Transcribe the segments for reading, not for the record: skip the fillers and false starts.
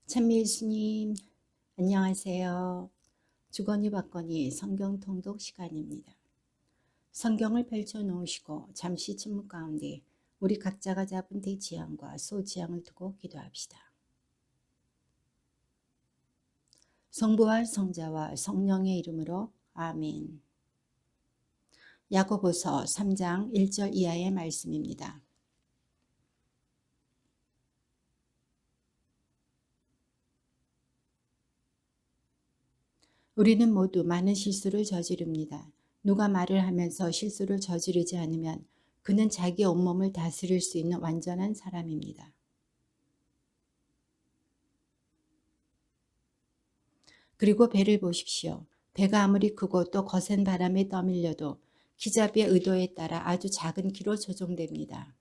찬미 예수님, 안녕하세요. 주거니 받거니 성경 통독 시간입니다. 성경을 펼쳐 놓으시고 잠시 침묵 가운데 우리 각자가 잡은 대지향과 소지향을 두고 기도합시다. 성부와 성자와 성령의 이름으로 아멘. 야고보서 3장 1절 이하의 말씀입니다. 우리는 모두 많은 실수를 저지릅니다. 누가 말을 하면서 실수를 저지르지 않으면 그는 자기의 온몸을 다스릴 수 있는 완전한 사람입니다. 그리고 배를 보십시오. 배가 아무리 크고 또 거센 바람에 떠밀려도 기잡이의 의도에 따라 아주 작은 키로 조종됩니다.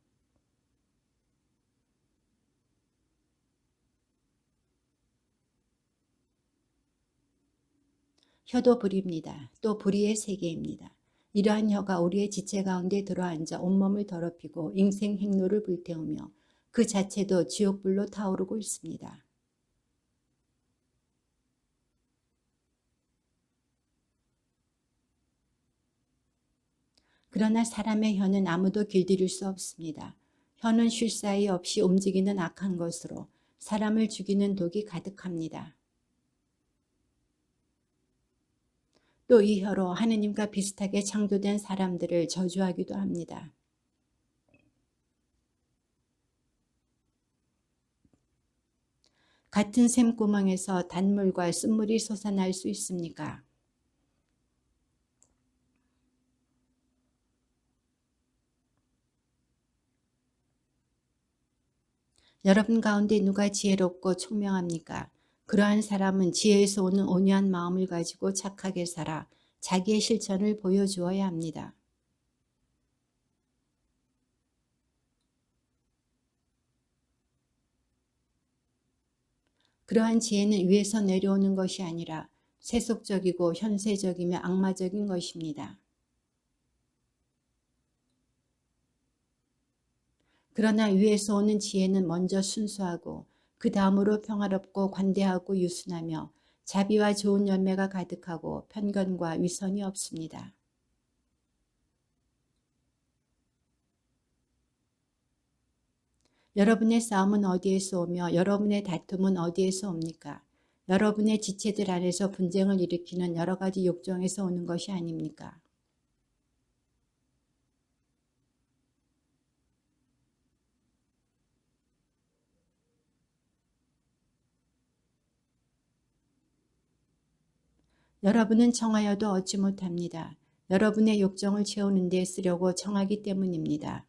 혀도 불입니다. 또 불의의 세계입니다. 이러한 혀가 우리의 지체 가운데 들어앉아 온몸을 더럽히고 인생 행로를 불태우며 그 자체도 지옥불로 타오르고 있습니다. 그러나 사람의 혀는 아무도 길들일 수 없습니다. 혀는 쉴 사이 없이 움직이는 악한 것으로 사람을 죽이는 독이 가득합니다. 또 이 혀로 하느님과 비슷하게 창조된 사람들을 저주하기도 합니다. 같은 샘구멍에서 단물과 쓴물이 솟아날 수 있습니까? 여러분 가운데 누가 지혜롭고 총명합니까? 그러한 사람은 지혜에서 오는 온유한 마음을 가지고 착하게 살아 자기의 실천을 보여주어야 합니다. 그러한 지혜는 위에서 내려오는 것이 아니라 세속적이고 현세적이며 악마적인 것입니다. 그러나 위에서 오는 지혜는 먼저 순수하고 그 다음으로 평화롭고 관대하고 유순하며 자비와 좋은 열매가 가득하고 편견과 위선이 없습니다. 여러분의 싸움은 어디에서 오며 여러분의 다툼은 어디에서 옵니까? 여러분의 지체들 안에서 분쟁을 일으키는 여러 가지 욕정에서 오는 것이 아닙니까? 여러분은 청하여도 얻지 못합니다. 여러분의 욕정을 채우는 데 쓰려고 청하기 때문입니다.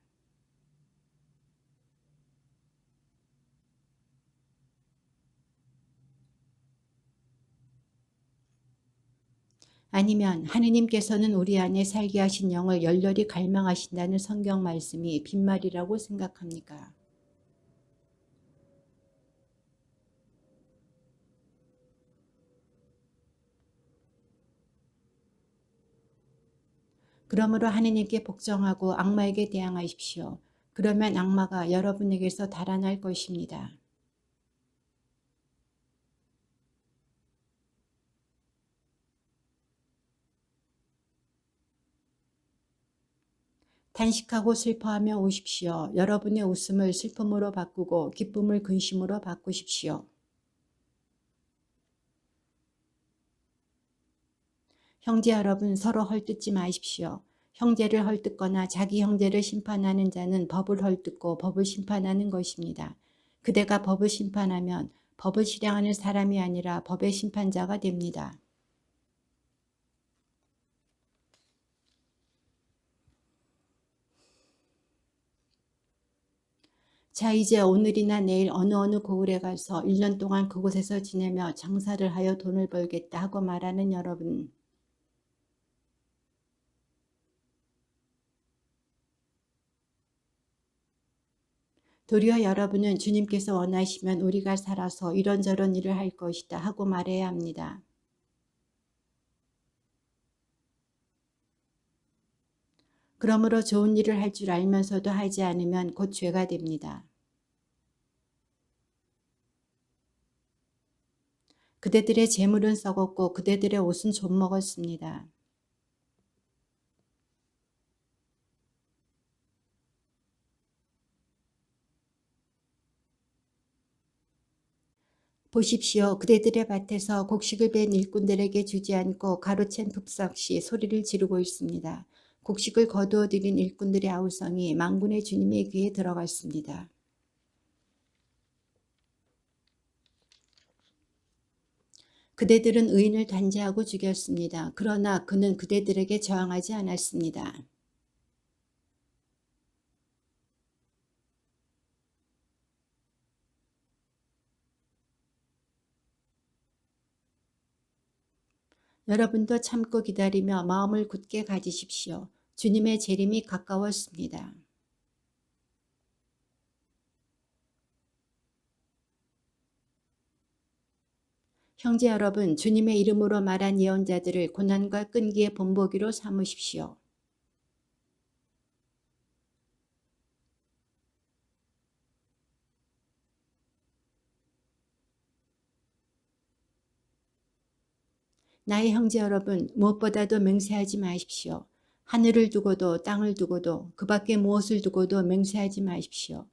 아니면 하느님께서는 우리 안에 살게 하신 영을 열렬히 갈망하신다는 성경 말씀이 빈말이라고 생각합니까? 그러므로 하느님께 복종하고 악마에게 대항하십시오. 그러면 악마가 여러분에게서 달아날 것입니다. 탄식하고 슬퍼하며 오십시오. 여러분의 웃음을 슬픔으로 바꾸고 기쁨을 근심으로 바꾸십시오. 형제 여러분 서로 헐뜯지 마십시오. 형제를 헐뜯거나 자기 형제를 심판하는 자는 법을 헐뜯고 법을 심판하는 것입니다. 그대가 법을 심판하면 법을 실행하는 사람이 아니라 법의 심판자가 됩니다. 자, 이제 오늘이나 내일 어느 고을에 가서 1년 동안 그곳에서 지내며 장사를 하여 돈을 벌겠다 하고 말하는 여러분. 도리어 여러분은 주님께서 원하시면 우리가 살아서 이런저런 일을 할 것이다 하고 말해야 합니다. 그러므로 좋은 일을 할 줄 알면서도 하지 않으면 곧 죄가 됩니다. 그대들의 재물은 썩었고 그대들의 옷은 좀 먹었습니다. 보십시오. 그대들의 밭에서 곡식을 벤 일꾼들에게 주지 않고 가로챈 톱삭시 소리를 지르고 있습니다. 곡식을 거두어 들인 일꾼들의 아우성이 만군의 주님의 귀에 들어갔습니다. 그대들은 의인을 단죄하고 죽였습니다. 그러나 그는 그대들에게 저항하지 않았습니다. 여러분도 참고 기다리며 마음을 굳게 가지십시오. 주님의 재림이 가까웠습니다. 형제 여러분, 주님의 이름으로 말한 예언자들을 고난과 끈기의 본보기로 삼으십시오. 나의 형제 여러분, 무엇보다도 맹세하지 마십시오. 하늘을 두고도 땅을 두고도 그 밖에 무엇을 두고도 맹세하지 마십시오.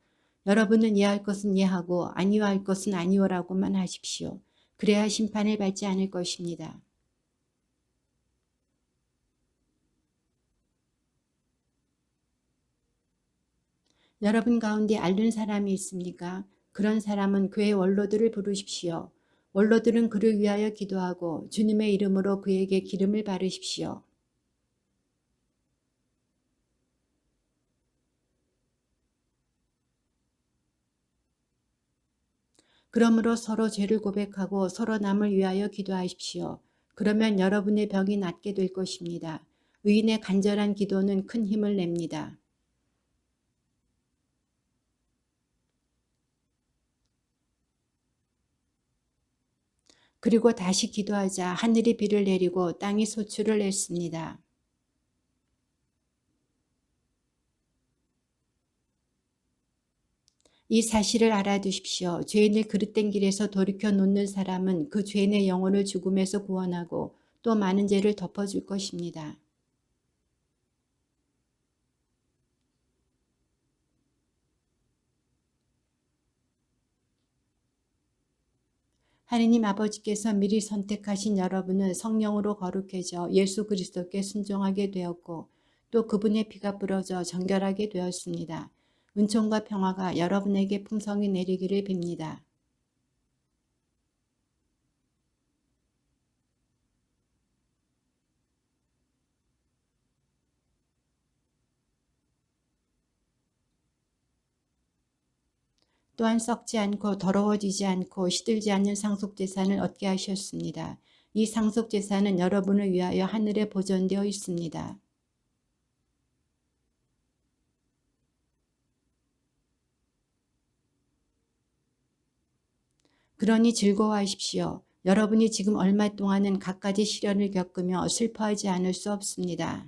여러분은 예할 것은 예하고 아니요 할 것은 아니오라고만 하십시오. 그래야 심판을 받지 않을 것입니다. 여러분 가운데 앓는 사람이 있습니까? 그런 사람은 교회 원로들을 부르십시오. 원로들은 그를 위하여 기도하고 주님의 이름으로 그에게 기름을 바르십시오. 그러므로 서로 죄를 고백하고 서로 남을 위하여 기도하십시오. 그러면 여러분의 병이 낫게 될 것입니다. 의인의 간절한 기도는 큰 힘을 냅니다. 그리고 다시 기도하자 하늘이 비를 내리고 땅이 소출을 냈습니다. 이 사실을 알아두십시오. 죄인을 그릇된 길에서 돌이켜 놓는 사람은 그 죄인의 영혼을 죽음에서 구원하고 또 많은 죄를 덮어줄 것입니다. 하느님 아버지께서 미리 선택하신 여러분은 성령으로 거룩해져 예수 그리스도께 순종하게 되었고 또 그분의 피가 부러져 정결하게 되었습니다. 은총과 평화가 여러분에게 풍성히 내리기를 빕니다. 또한 썩지 않고 더러워지지 않고 시들지 않는 상속재산을 얻게 하셨습니다. 이 상속재산은 여러분을 위하여 하늘에 보존되어 있습니다. 그러니 즐거워하십시오. 여러분이 지금 얼마 동안은 갖가지 시련을 겪으며 슬퍼하지 않을 수 없습니다.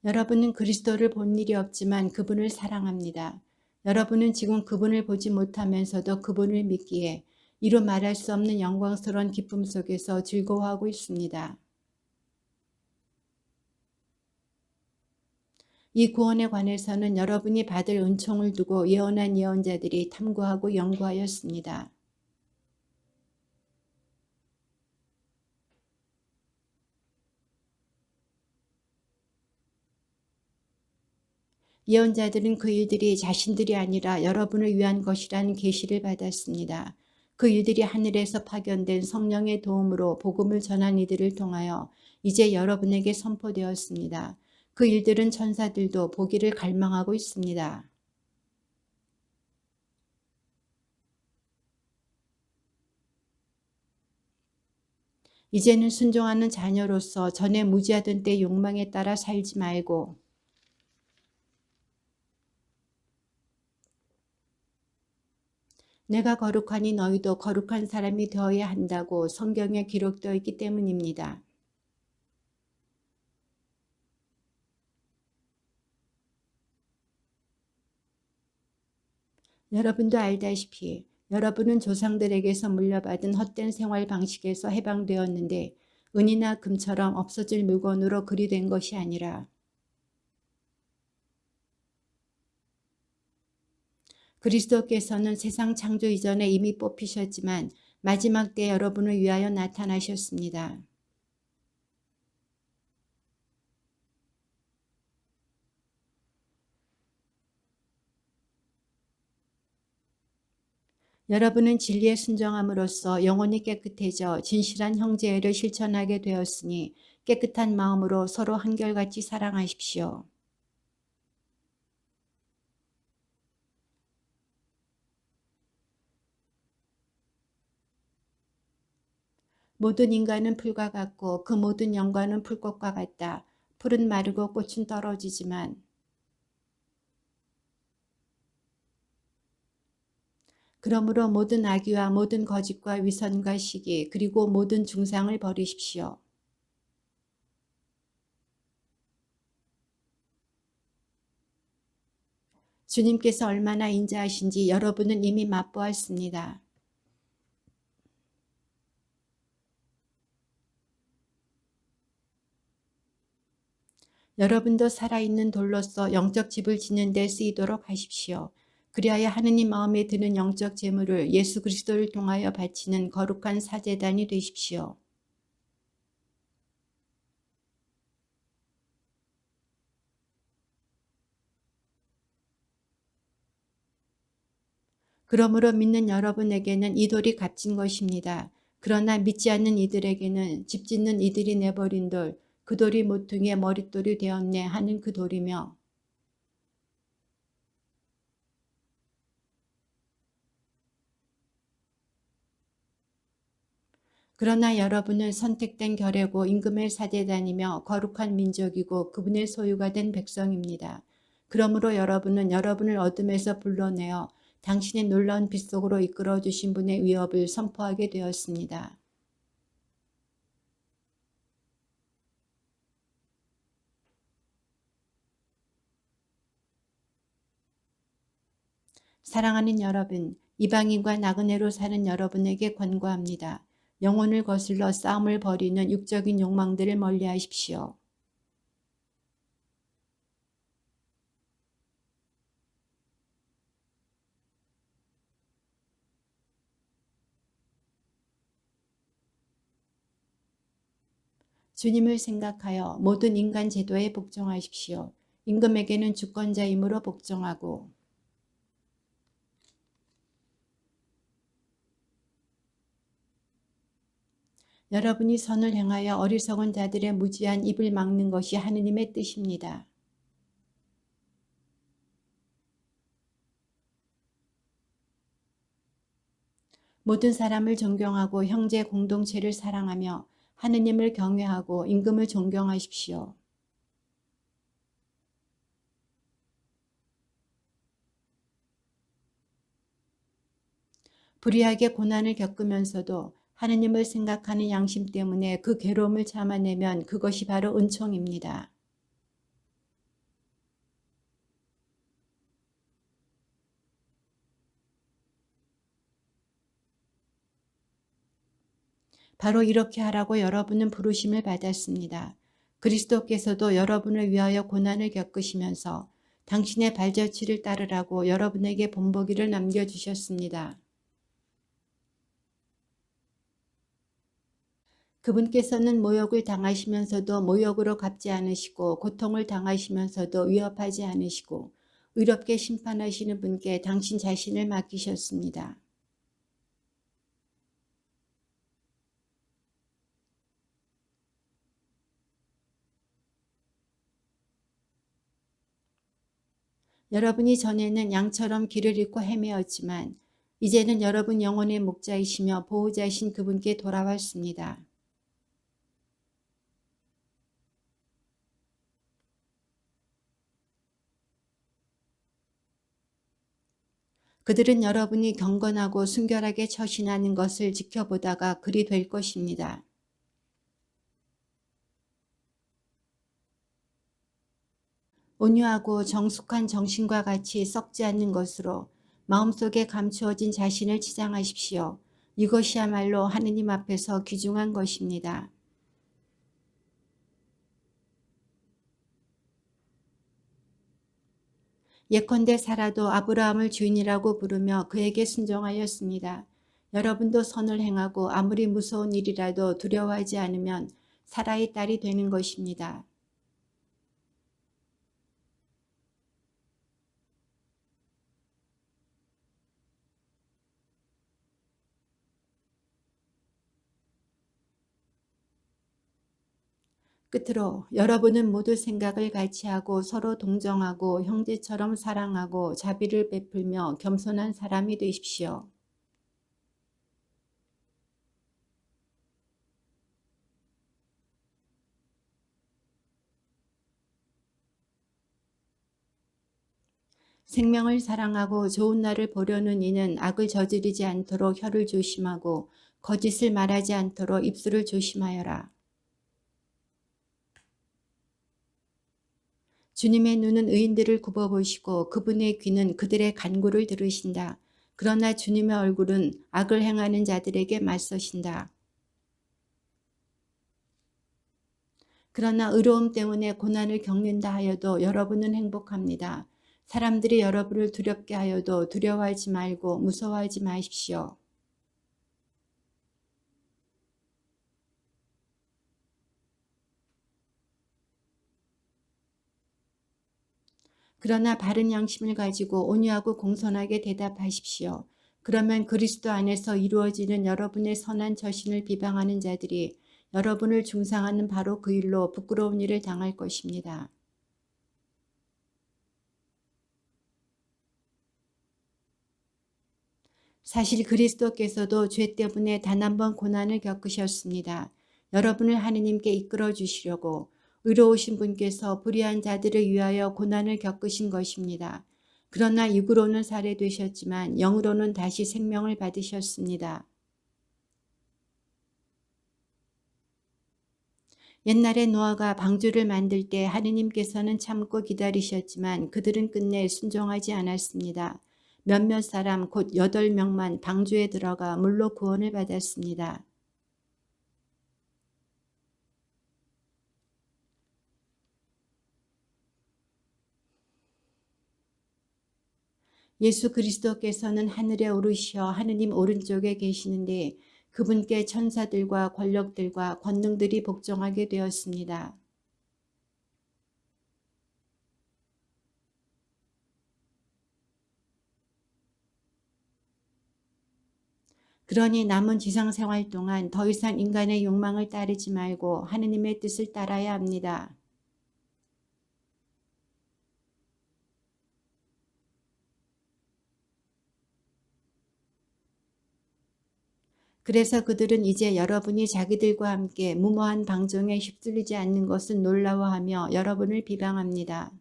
여러분은 그리스도를 본 일이 없지만 그분을 사랑합니다. 여러분은 지금 그분을 보지 못하면서도 그분을 믿기에 이루 말할 수 없는 영광스러운 기쁨 속에서 즐거워하고 있습니다. 이 구원에 관해서는 여러분이 받을 은총을 두고 예언한 예언자들이 탐구하고 연구하였습니다. 예언자들은 그 일들이 자신들이 아니라 여러분을 위한 것이라는 계시를 받았습니다. 그 일들이 하늘에서 파견된 성령의 도움으로 복음을 전한 이들을 통하여 이제 여러분에게 선포되었습니다. 그 일들은 천사들도 보기를 갈망하고 있습니다. 이제는 순종하는 자녀로서 전에 무지하던 때 욕망에 따라 살지 말고 내가 거룩하니 너희도 거룩한 사람이 되어야 한다고 성경에 기록되어 있기 때문입니다. 여러분도 알다시피 여러분은 조상들에게서 물려받은 헛된 생활 방식에서 해방되었는데 은이나 금처럼 없어질 물건으로 그리 된 것이 아니라 그리스도께서는 세상 창조 이전에 이미 뽑히셨지만 마지막 때 여러분을 위하여 나타나셨습니다. 여러분은 진리에 순종함으로써 영혼이 깨끗해져 진실한 형제애를 실천하게 되었으니 깨끗한 마음으로 서로 한결같이 사랑하십시오. 모든 인간은 풀과 같고 그 모든 영광은 풀꽃과 같다. 풀은 마르고 꽃은 떨어지지만 그러므로 모든 악의와 모든 거짓과 위선과 시기 그리고 모든 중상을 버리십시오. 주님께서 얼마나 인자하신지 여러분은 이미 맛보았습니다. 여러분도 살아있는 돌로서 영적 집을 짓는 데 쓰이도록 하십시오. 그리하여 하느님 마음에 드는 영적 제물을 예수 그리스도를 통하여 바치는 거룩한 사제단이 되십시오. 그러므로 믿는 여러분에게는 이 돌이 값진 것입니다. 그러나 믿지 않는 이들에게는 집 짓는 이들이 내버린 돌, 그 돌이 모퉁이의 머릿돌이 되었네 하는 그 돌이며 그러나 여러분은 선택된 결례고 임금의 사제단이며 거룩한 민족이고 그분의 소유가 된 백성입니다. 그러므로 여러분은 여러분을 어둠에서 불러내어 당신의 놀라운 빛 속으로 이끌어 주신 분의 위협을 선포하게 되었습니다. 사랑하는 여러분, 이방인과 나그네로 사는 여러분에게 권고합니다. 영혼을 거슬러 싸움을 벌이는 육적인 욕망들을 멀리하십시오. 주님을 생각하여 모든 인간 제도에 복종하십시오. 임금에게는 주권자이므로 복종하고 여러분이 선을 행하여 어리석은 자들의 무지한 입을 막는 것이 하느님의 뜻입니다. 모든 사람을 존경하고 형제 공동체를 사랑하며 하느님을 경외하고 임금을 존경하십시오. 불의하게 고난을 겪으면서도 하느님을 생각하는 양심 때문에 그 괴로움을 참아내면 그것이 바로 은총입니다. 바로 이렇게 하라고 여러분은 부르심을 받았습니다. 그리스도께서도 여러분을 위하여 고난을 겪으시면서 당신의 발자취를 따르라고 여러분에게 본보기를 남겨주셨습니다. 그분께서는 모욕을 당하시면서도 모욕으로 갚지 않으시고 고통을 당하시면서도 위협하지 않으시고 의롭게 심판하시는 분께 당신 자신을 맡기셨습니다. 여러분이 전에는 양처럼 길을 잃고 헤매었지만 이제는 여러분 영혼의 목자이시며 보호자이신 그분께 돌아왔습니다. 그들은 여러분이 경건하고 순결하게 처신하는 것을 지켜보다가 그리 될 것입니다. 온유하고 정숙한 정신과 같이 썩지 않는 것으로 마음속에 감추어진 자신을 치장하십시오. 이것이야말로 하느님 앞에서 귀중한 것입니다. 예컨대 사라도 아브라함을 주인이라고 부르며 그에게 순종하였습니다. 여러분도 선을 행하고 아무리 무서운 일이라도 두려워하지 않으면 사라의 딸이 되는 것입니다. 끝으로 여러분은 모두 생각을 같이 하고 서로 동정하고 형제처럼 사랑하고 자비를 베풀며 겸손한 사람이 되십시오. 생명을 사랑하고 좋은 날을 보려는 이는 악을 저지르지 않도록 혀를 조심하고 거짓을 말하지 않도록 입술을 조심하여라. 주님의 눈은 의인들을 굽어보시고 그분의 귀는 그들의 간구를 들으신다. 그러나 주님의 얼굴은 악을 행하는 자들에게 맞서신다. 그러나 의로움 때문에 고난을 겪는다 하여도 여러분은 행복합니다. 사람들이 여러분을 두렵게 하여도 두려워하지 말고 무서워하지 마십시오. 그러나 바른 양심을 가지고 온유하고 공손하게 대답하십시오. 그러면 그리스도 안에서 이루어지는 여러분의 선한 처신을 비방하는 자들이 여러분을 중상하는 바로 그 일로 부끄러운 일을 당할 것입니다. 사실 그리스도께서도 죄 때문에 단 한 번 고난을 겪으셨습니다. 여러분을 하느님께 이끌어 주시려고 의로우신 분께서 불의한 자들을 위하여 고난을 겪으신 것입니다. 그러나 육으로는 살해되셨지만 영으로는 다시 생명을 받으셨습니다. 옛날에 노아가 방주를 만들 때 하느님께서는 참고 기다리셨지만 그들은 끝내 순종하지 않았습니다. 몇몇 사람 곧 8명만 방주에 들어가 물로 구원을 받았습니다. 예수 그리스도께서는 하늘에 오르시어 하느님 오른쪽에 계시는데 그분께 천사들과 권력들과 권능들이 복종하게 되었습니다. 그러니 남은 지상생활 동안 더 이상 인간의 욕망을 따르지 말고 하느님의 뜻을 따라야 합니다. 그래서 그들은 이제 여러분이 자기들과 함께 무모한 방종에 휩쓸리지 않는 것을 놀라워하며 여러분을 비방합니다.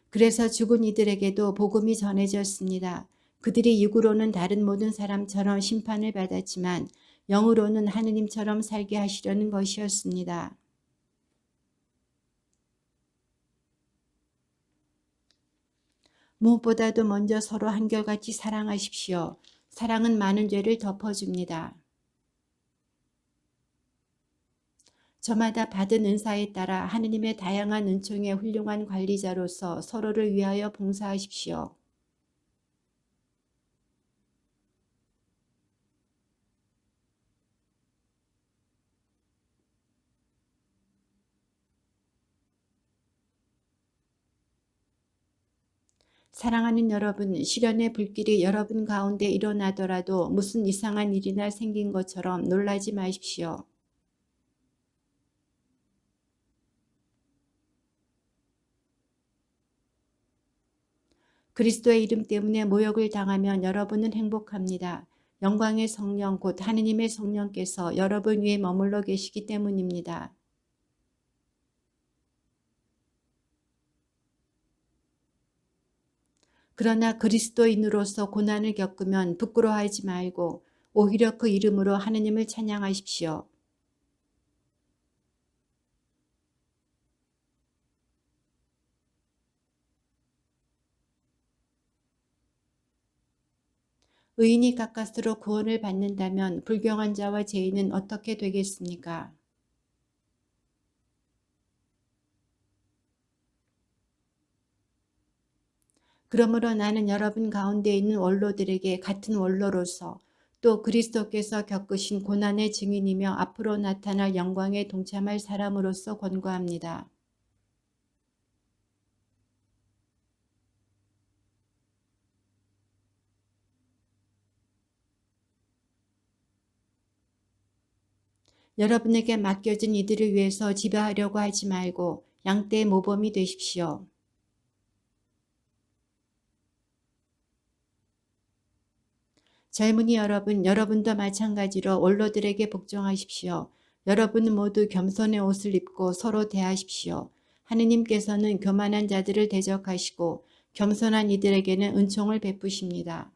그래서 죽은 이들에게도 복음이 전해졌습니다. 그들이 육으로는 다른 모든 사람처럼 심판을 받았지만 영으로는 하느님처럼 살게 하시려는 것이었습니다. 무엇보다도 먼저 서로 한결같이 사랑하십시오. 사랑은 많은 죄를 덮어줍니다. 저마다 받은 은사에 따라 하느님의 다양한 은총의 훌륭한 관리자로서 서로를 위하여 봉사하십시오. 사랑하는 여러분, 시련의 불길이 여러분 가운데 일어나더라도 무슨 이상한 일이나 생긴 것처럼 놀라지 마십시오. 그리스도의 이름 때문에 모욕을 당하면 여러분은 행복합니다. 영광의 성령 곧 하느님의 성령께서 여러분 위에 머물러 계시기 때문입니다. 그러나 그리스도인으로서 고난을 겪으면 부끄러워하지 말고 오히려 그 이름으로 하느님을 찬양하십시오. 의인이 가까스로 구원을 받는다면 불경한 자와 죄인은 어떻게 되겠습니까? 그러므로 나는 여러분 가운데 있는 원로들에게 같은 원로로서 또 그리스도께서 겪으신 고난의 증인이며 앞으로 나타날 영광에 동참할 사람으로서 권고합니다. 여러분에게 맡겨진 이들을 위해서 지배하려고 하지 말고 양떼의 모범이 되십시오. 젊은이 여러분, 여러분도 마찬가지로 원로들에게 복종하십시오. 여러분은 모두 겸손의 옷을 입고 서로 대하십시오. 하느님께서는 교만한 자들을 대적하시고 겸손한 이들에게는 은총을 베푸십니다.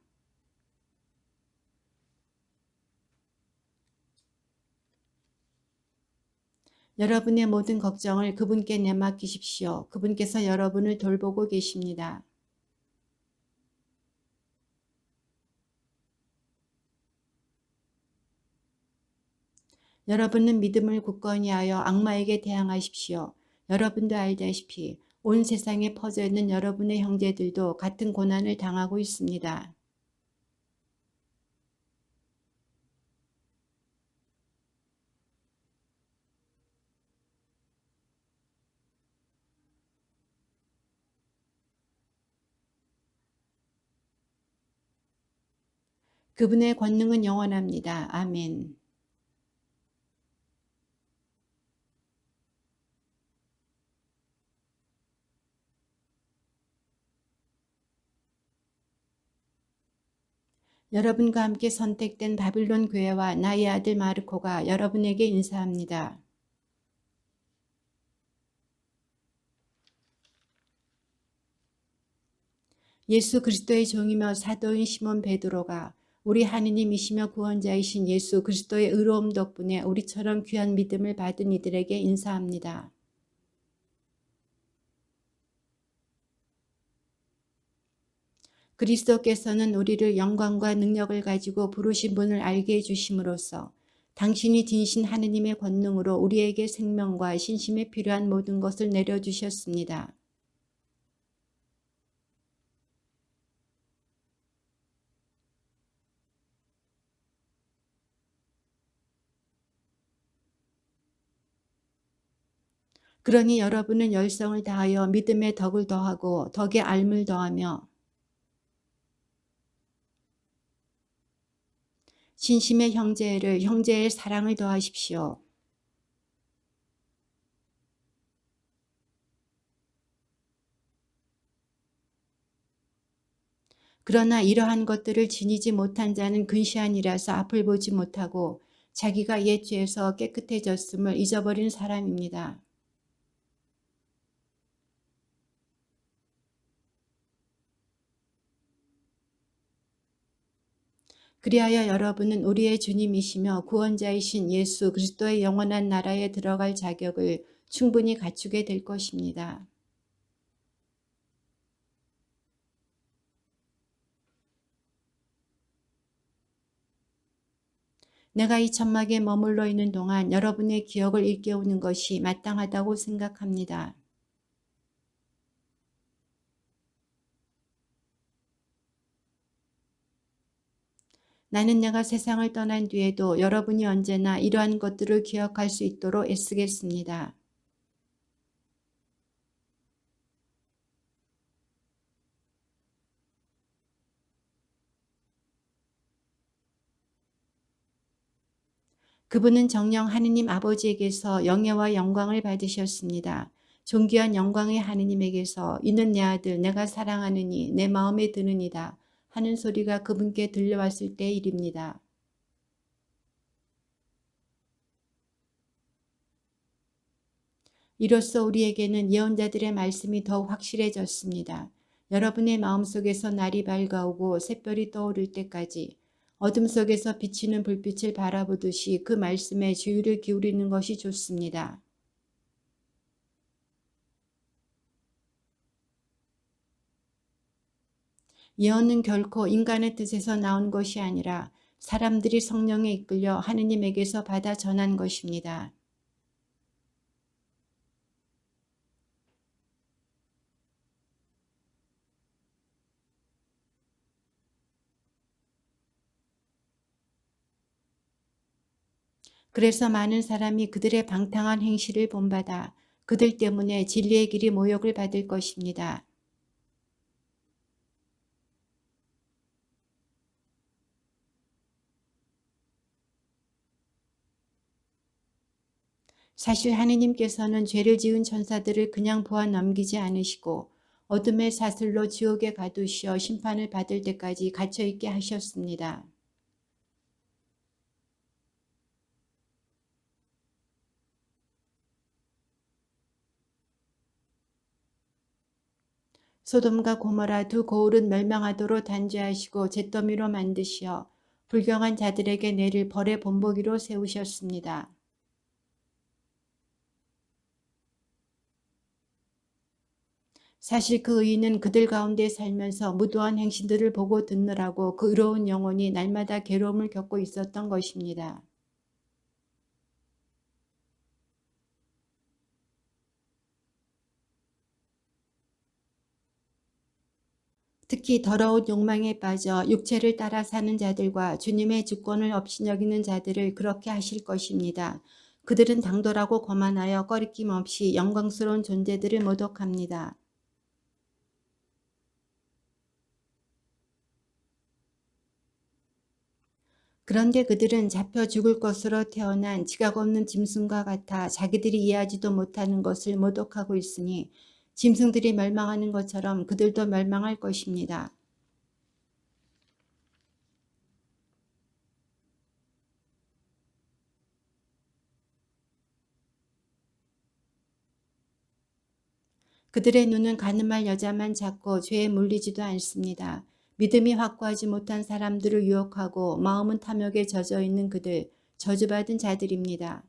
여러분의 모든 걱정을 그분께 내맡기십시오. 그분께서 여러분을 돌보고 계십니다. 여러분은 믿음을 굳건히 하여 악마에게 대항하십시오. 여러분도 알다시피 온 세상에 퍼져 있는 여러분의 형제들도 같은 고난을 당하고 있습니다. 그분의 권능은 영원합니다. 아멘. 여러분과 함께 선택된 바빌론 교회와 나의 아들 마르코가 여러분에게 인사합니다. 예수 그리스도의 종이며 사도인 시몬 베드로가 우리 하느님이시며 구원자이신 예수 그리스도의 의로움 덕분에 우리처럼 귀한 믿음을 받은 이들에게 인사합니다. 그리스도께서는 우리를 영광과 능력을 가지고 부르신 분을 알게 해주심으로써 당신이 지니신 하느님의 권능으로 우리에게 생명과 신심에 필요한 모든 것을 내려주셨습니다. 그러니 여러분은 열성을 다하여 믿음의 덕을 더하고 덕의 알을 더하며 진심의 형제를 형제의 사랑을 더하십시오. 그러나 이러한 것들을 지니지 못한 자는 근시안이라서 앞을 보지 못하고 자기가 옛 죄에서 깨끗해졌음을 잊어버린 사람입니다. 그리하여 여러분은 우리의 주님이시며 구원자이신 예수 그리스도의 영원한 나라에 들어갈 자격을 충분히 갖추게 될 것입니다. 내가 이 천막에 머물러 있는 동안 여러분의 기억을 일깨우는 것이 마땅하다고 생각합니다. 나는 내가 세상을 떠난 뒤에도 여러분이 언제나 이러한 것들을 기억할 수 있도록 애쓰겠습니다. 그분은 정녕 하느님 아버지에게서 영예와 영광을 받으셨습니다. 존귀한 영광의 하느님에게서 이는 내 아들 내가 사랑하느니 내 마음에 드느니라 하는 소리가 그분께 들려왔을 때의 일입니다. 이로써 우리에게는 예언자들의 말씀이 더욱 확실해졌습니다. 여러분의 마음속에서 날이 밝아오고 샛별이 떠오를 때까지 어둠 속에서 비치는 불빛을 바라보듯이 그 말씀에 주의를 기울이는 것이 좋습니다. 예언은 결코 인간의 뜻에서 나온 것이 아니라 사람들이 성령에 이끌려 하느님에게서 받아 전한 것입니다. 그래서 많은 사람이 그들의 방탕한 행실을 본받아 그들 때문에 진리의 길이 모욕을 받을 것입니다. 사실 하느님께서는 죄를 지은 천사들을 그냥 보아 넘기지 않으시고 어둠의 사슬로 지옥에 가두시어 심판을 받을 때까지 갇혀있게 하셨습니다. 소돔과 고모라 두 고을은 멸망하도록 단죄하시고 잿더미로 만드시어 불경한 자들에게 내릴 벌의 본보기로 세우셨습니다. 사실 그 의인은 그들 가운데 살면서 무도한 행신들을 보고 듣느라고 그 의로운 영혼이 날마다 괴로움을 겪고 있었던 것입니다. 특히 더러운 욕망에 빠져 육체를 따라 사는 자들과 주님의 주권을 업신여기는 자들을 그렇게 하실 것입니다. 그들은 당돌하고 거만하여 꺼리낌 없이 영광스러운 존재들을 모독합니다. 그런데 그들은 잡혀 죽을 것으로 태어난 지각 없는 짐승과 같아 자기들이 이해하지도 못하는 것을 모독하고 있으니 짐승들이 멸망하는 것처럼 그들도 멸망할 것입니다. 그들의 눈은 가늠할 여자만 찾고 죄에 물리지도 않습니다. 믿음이 확고하지 못한 사람들을 유혹하고 마음은 탐욕에 젖어 있는 그들, 저주받은 자들입니다.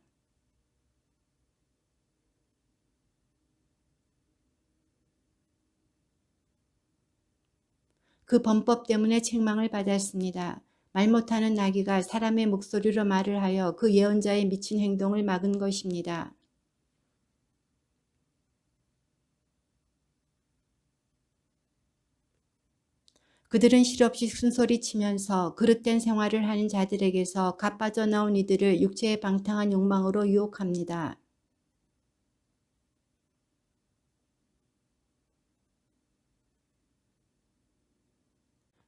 그 범법 때문에 책망을 받았습니다. 말 못하는 나귀가 사람의 목소리로 말을 하여 그 예언자의 미친 행동을 막은 것입니다. 그들은 실없이 큰소리치면서 그릇된 생활을 하는 자들에게서 갓 빠져나온 이들을 육체의 방탕한 욕망으로 유혹합니다.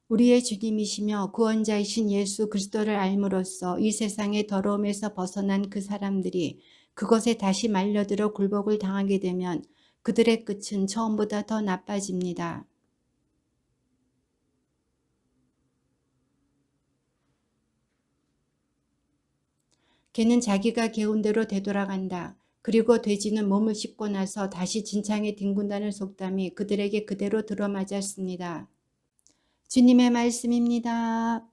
우리의 주님이시며 구원자이신 예수 그리스도를 알므로써 이 세상의 더러움에서 벗어난 그 사람들이 그것에 다시 말려들어 굴복을 당하게 되면 그들의 끝은 처음보다 더 나빠집니다. 개는 자기가 개운 대로 되돌아간다. 그리고 돼지는 몸을 씻고 나서 다시 진창에 뒹군다는 속담이 그들에게 그대로 들어맞았습니다. 주님의 말씀입니다.